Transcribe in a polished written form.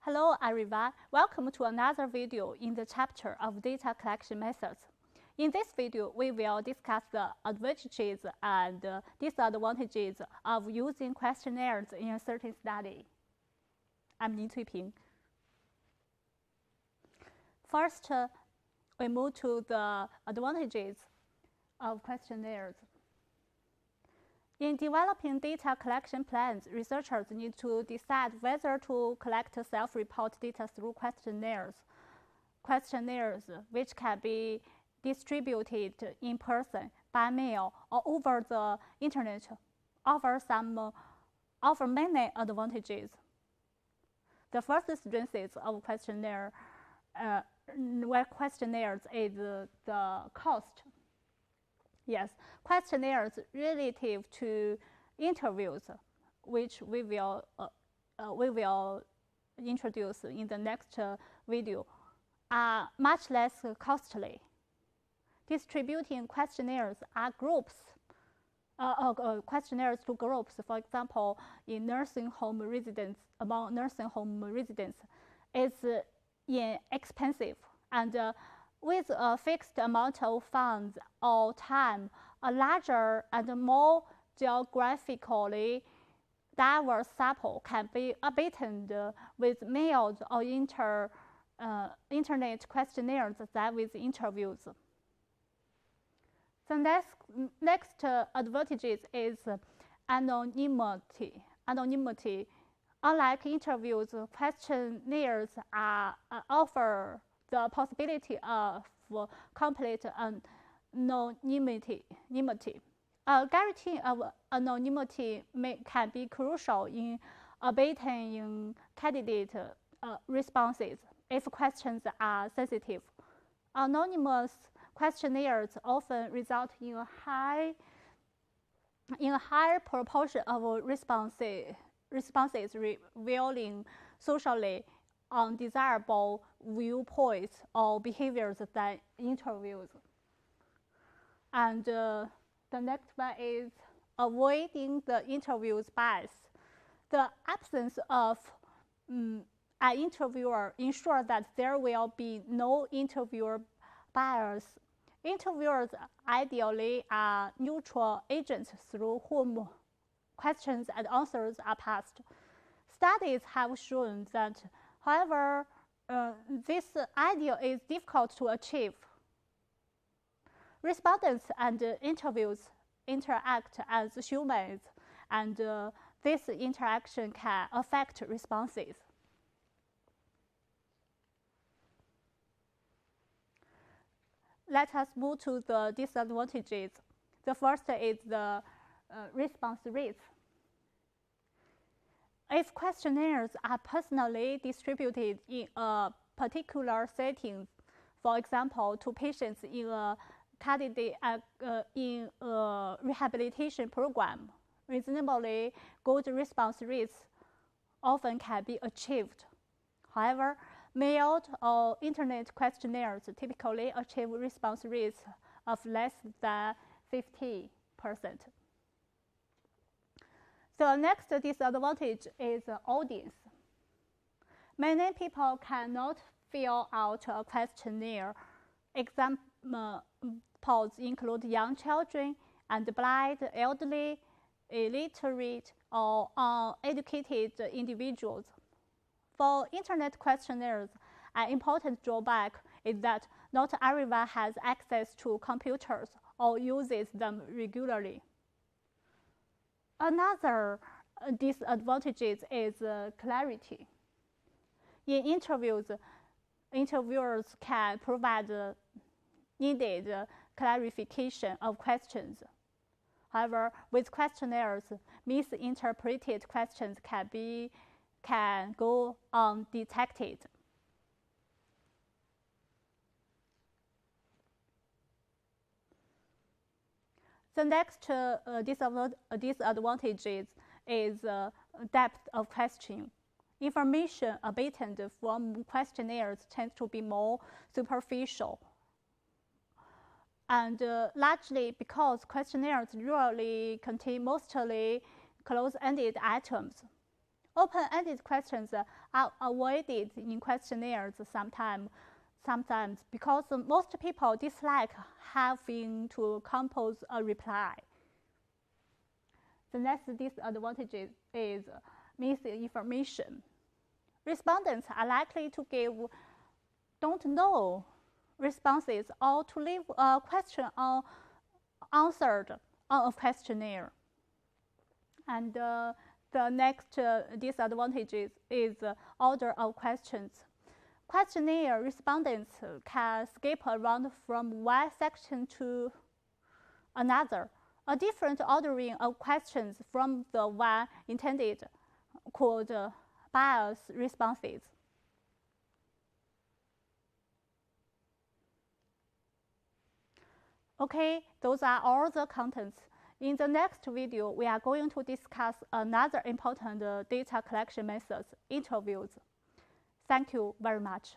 Hello everyone, welcome to another video in the chapter of data collection methods. In this video, we will discuss the advantages and disadvantages of using questionnaires in a certain study. I'm倪5Questionnaires. First, we move to the advantages of questionnaires. In developing data collection plans, researchers need to decide whether to collect self-report data through questionnaires. Questionnaires, which can be distributed in person, by mail, or over the internet, offer many advantages. The first strength of questionnaires is the cost. Yes, questionnaires relative to interviews, which we will introduce in the next video, are much less costly. Distributing questionnaires are questionnaires to groups, for example, in nursing home residents, among nursing home residents, is inexpensive and with a fixed amount of funds or time, a larger and more geographically diverse sample can be obtained with mailed or internet questionnaires than with interviews. The next advantage is anonymity. Unlike interviews, questionnaires offer the possibility of complete anonymity. A guarantee of anonymity can be crucial in obtaining candidate responses if questions are sensitive. Anonymous questionnaires often result in a high proportion of responses revealing socially undesirable viewpoints or behaviors than interviews. And the next one is avoiding the interview's bias. The absence of an interviewer ensures that there will be no interviewer bias. Interviewers ideally are neutral agents through whom questions and answers are passed. Studies have shown that, however, this ideal is difficult to achieve. Respondents and interviews interact as humans, and this interaction can affect responses. Let us move to the disadvantages. The first is the response rates. If questionnaires are personally distributed in a particular setting, for example, to patients in a rehabilitation program, reasonably good response rates often can be achieved. However, mailed or internet questionnaires typically achieve response rates of less than 50%. The next disadvantage is the audience. Many people cannot fill out a questionnaire. Examples include young children and blind, elderly, illiterate, or uneducated individuals. For internet questionnaires, an important drawback is that not everyone has access to computers or uses them regularly. Another disadvantage is clarity. In interviews, interviewers can provide needed clarification of questions. However, with questionnaires, misinterpreted questions can go undetected. The next disadvantage is depth of question. Information obtained from questionnaires tends to be more superficial, and largely because questionnaires usually contain mostly close-ended items. Open-ended questions are avoided in questionnaires sometimes because most people dislike having to compose a reply. The next disadvantage is missing information. Respondents are likely to give "don't know" responses or to leave a question unanswered on a questionnaire. And the next disadvantage is order of questions. Questionnaire respondents can skip around from one section to another. A different ordering of questions from the one intended could bias responses. Okay, those are all the contents. In the next video, we are going to discuss another important data collection method, interviews. Thank you very much.